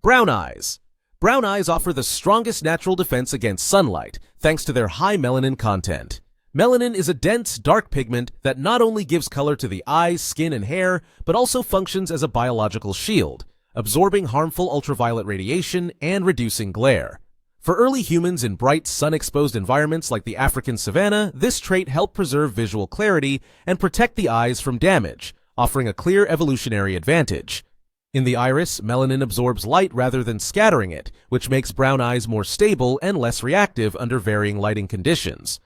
Brown eyes. Brown eyes offer the strongest natural defense against sunlight, thanks to their high melanin content. Melanin is a dense, dark pigment that not only gives color to the eyes, skin, and hair, but also functions as a biological shield, absorbing harmful ultraviolet radiation and reducing glare. For early humans in bright, sun-exposed environments like the African savanna, this trait helped preserve visual clarity and protect the eyes from damage, offering a clear evolutionary advantage. In the iris, melanin absorbs light rather than scattering it, which makes brown eyes more stable and less reactive under varying lighting conditions.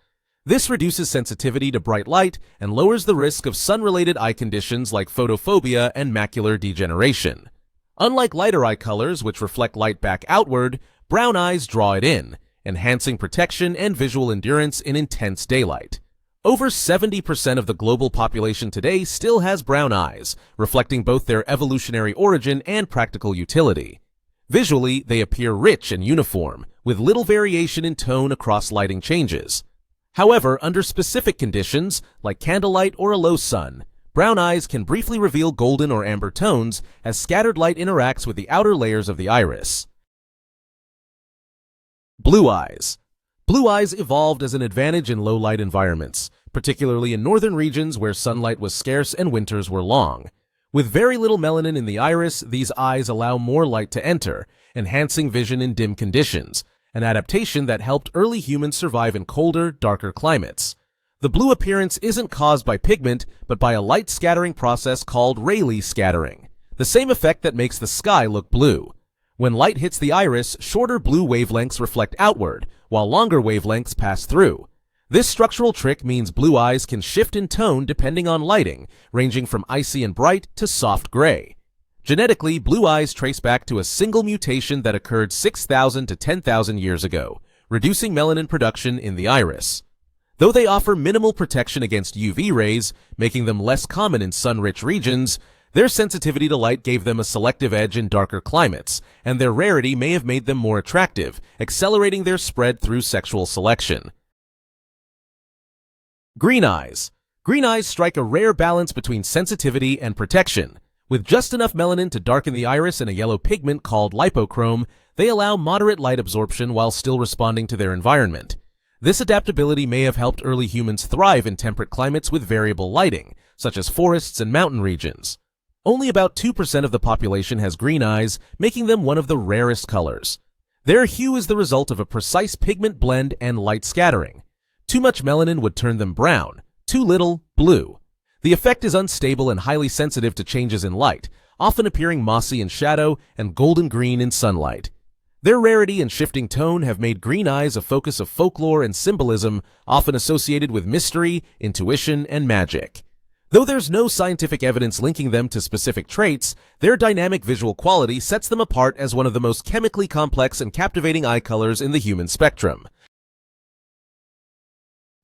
This reduces sensitivity to bright light and lowers the risk of sun-related eye conditions like photophobia and macular degeneration. Unlike lighter eye colors, which reflect light back outward, brown eyes draw it in, enhancing protection and visual endurance in intense daylight. Over 70% of the global population today still has brown eyes, reflecting both their evolutionary origin and practical utility. Visually, they appear rich and uniform, with little variation in tone across lighting changes. However, under specific conditions, like candlelight or a low sun, brown eyes can briefly reveal golden or amber tones as scattered light interacts with the outer layers of the iris. Blue eyes. Blue eyes evolved as an advantage in low-light environments, particularly in northern regions where sunlight was scarce and winters were long. With very little melanin in the iris, these eyes allow more light to enter, enhancing vision in dim conditions, an adaptation that helped early humans survive in colder, darker climates. The blue appearance isn't caused by pigment, but by a light scattering process called Rayleigh scattering, the same effect that makes the sky look blue. When light hits the iris, shorter blue wavelengths reflect outward, while longer wavelengths pass through. This structural trick means blue eyes can shift in tone depending on lighting, ranging from icy and bright to soft gray. Genetically, blue eyes trace back to a single mutation that occurred 6,000 to 10,000 years ago, reducing melanin production in the iris. Though they offer minimal protection against UV rays, making them less common in sun-rich regions, their sensitivity to light gave them a selective edge in darker climates, and their rarity may have made them more attractive, accelerating their spread through sexual selection. Green eyes. Green eyes strike a rare balance between sensitivity and protection. With just enough melanin to darken the iris and a yellow pigment called lipochrome, they allow moderate light absorption while still responding to their environment. This adaptability may have helped early humans thrive in temperate climates with variable lighting, such as forests and mountain regions. Only about 2% of the population has green eyes, making them one of the rarest colors. Their hue is the result of a precise pigment blend and light scattering. Too much melanin would turn them brown, too little, blue. The effect is unstable and highly sensitive to changes in light, often appearing mossy in shadow and golden green in sunlight. Their rarity and shifting tone have made green eyes a focus of folklore and symbolism, often associated with mystery, intuition, and magic. Though there's no scientific evidence linking them to specific traits, their dynamic visual quality sets them apart as one of the most chemically complex and captivating eye colors in the human spectrum.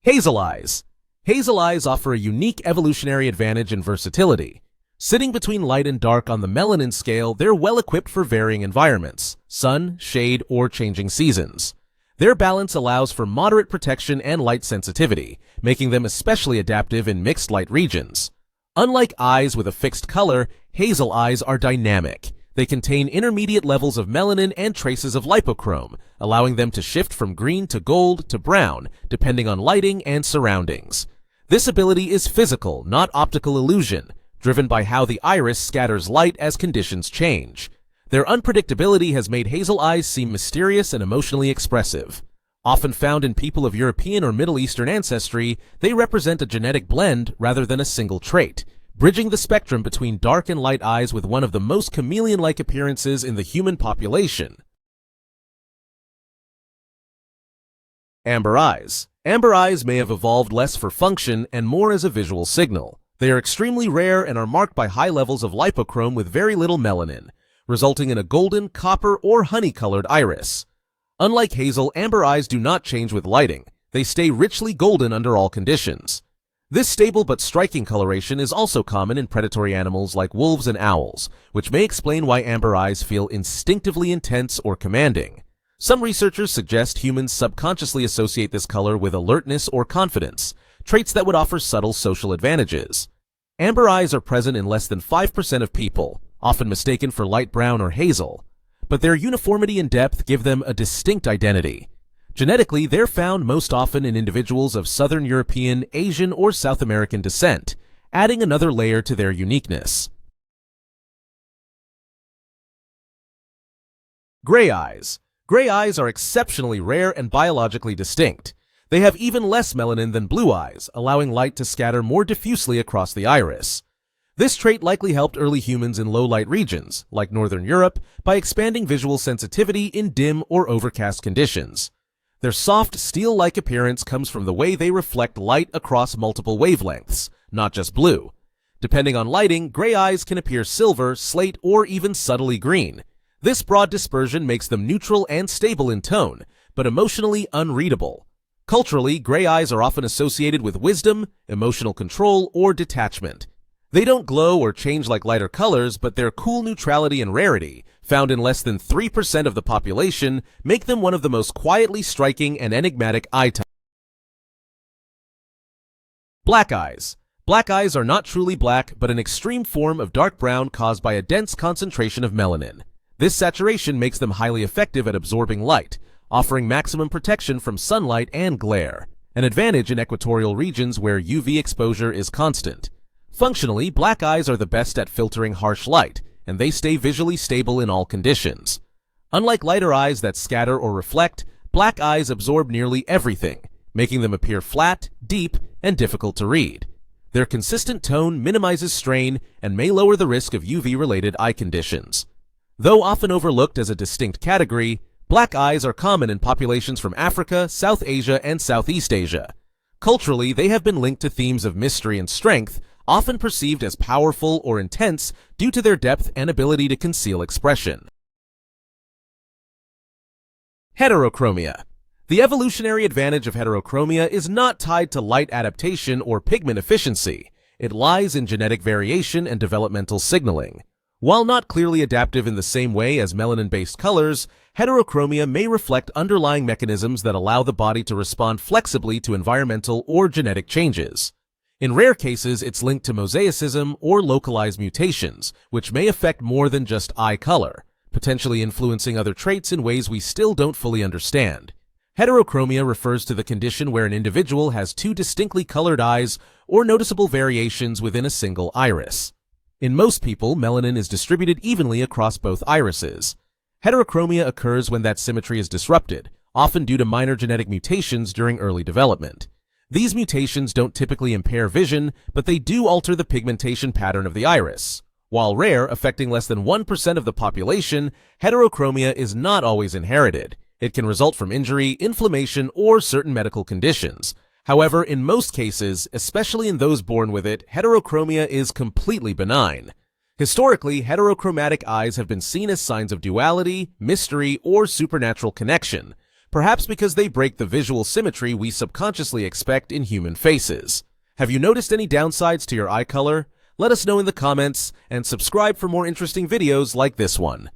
Hazel eyes. Hazel eyes offer a unique evolutionary advantage in versatility. Sitting between light and dark on the melanin scale, they're well equipped for varying environments, sun, shade, or changing seasons. Their balance allows for moderate protection and light sensitivity, making them especially adaptive in mixed light regions. Unlike eyes with a fixed color, hazel eyes are dynamic. They contain intermediate levels of melanin and traces of lipochrome, allowing them to shift from green to gold to brown, depending on lighting and surroundings. This ability is physical, not optical illusion, driven by how the iris scatters light as conditions change. Their unpredictability has made hazel eyes seem mysterious and emotionally expressive. Often found in people of European or Middle Eastern ancestry, they represent a genetic blend rather than a single trait, bridging the spectrum between dark and light eyes with one of the most chameleon-like appearances in the human population. Amber eyes. Amber eyes may have evolved less for function and more as a visual signal. They are extremely rare and are marked by high levels of lipochrome with very little melanin, resulting in a golden, copper, or honey-colored iris. Unlike hazel, amber eyes do not change with lighting. They stay richly golden under all conditions. This stable but striking coloration is also common in predatory animals like wolves and owls, which may explain why amber eyes feel instinctively intense or commanding. Some researchers suggest humans subconsciously associate this color with alertness or confidence, traits that would offer subtle social advantages. Amber eyes are present in less than 5% of people, often mistaken for light brown or hazel. but their uniformity and depth give them a distinct identity. Genetically, they're found most often in individuals of Southern European, Asian, or South American descent, adding another layer to their uniqueness. Gray eyes. Gray eyes are exceptionally rare and biologically distinct. They have even less melanin than blue eyes, allowing light to scatter more diffusely across the iris. This trait likely helped early humans in low-light regions, like Northern Europe, by expanding visual sensitivity in dim or overcast conditions. Their soft, steel-like appearance comes from the way they reflect light across multiple wavelengths, not just blue. Depending on lighting, gray eyes can appear silver, slate, or even subtly green. This broad dispersion makes them neutral and stable in tone, but emotionally unreadable. Culturally, gray eyes are often associated with wisdom, emotional control, or detachment. They don't glow or change like lighter colors, but their cool neutrality and rarity, found in less than 3% of the population, make them one of the most quietly striking and enigmatic eye types. Black eyes. Black eyes are not truly black, but an extreme form of dark brown caused by a dense concentration of melanin. This saturation makes them highly effective at absorbing light, offering maximum protection from sunlight and glare, an advantage in equatorial regions where UV exposure is constant. Functionally, black eyes are the best at filtering harsh light, and they stay visually stable in all conditions. Unlike lighter eyes that scatter or reflect, black eyes absorb nearly everything, making them appear flat, deep, and difficult to read. Their consistent tone minimizes strain and may lower the risk of UV-related eye conditions. Though often overlooked as a distinct category, black eyes are common in populations from Africa, South Asia, and Southeast Asia. Culturally, they have been linked to themes of mystery and strength, often perceived as powerful or intense due to their depth and ability to conceal expression. Heterochromia. The evolutionary advantage of heterochromia is not tied to light adaptation or pigment efficiency. It lies in genetic variation and developmental signaling. While not clearly adaptive in the same way as melanin-based colors, heterochromia may reflect underlying mechanisms that allow the body to respond flexibly to environmental or genetic changes. In rare cases, it's linked to mosaicism or localized mutations, which may affect more than just eye color, potentially influencing other traits in ways we still don't fully understand. Heterochromia refers to the condition where an individual has two distinctly colored eyes or noticeable variations within a single iris. In most people, melanin is distributed evenly across both irises. Heterochromia occurs when that symmetry is disrupted, often due to minor genetic mutations during early development. These mutations don't typically impair vision, but they do alter the pigmentation pattern of the iris. While rare, affecting less than 1% of the population, heterochromia is not always inherited. It can result from injury, inflammation, or certain medical conditions. However, in most cases, especially in those born with it, heterochromia is completely benign. Historically, heterochromatic eyes have been seen as signs of duality, mystery, or supernatural connection, perhaps because they break the visual symmetry we subconsciously expect in human faces. Have you noticed any downsides to your eye color? Let us know in the comments, and subscribe for more interesting videos like this one.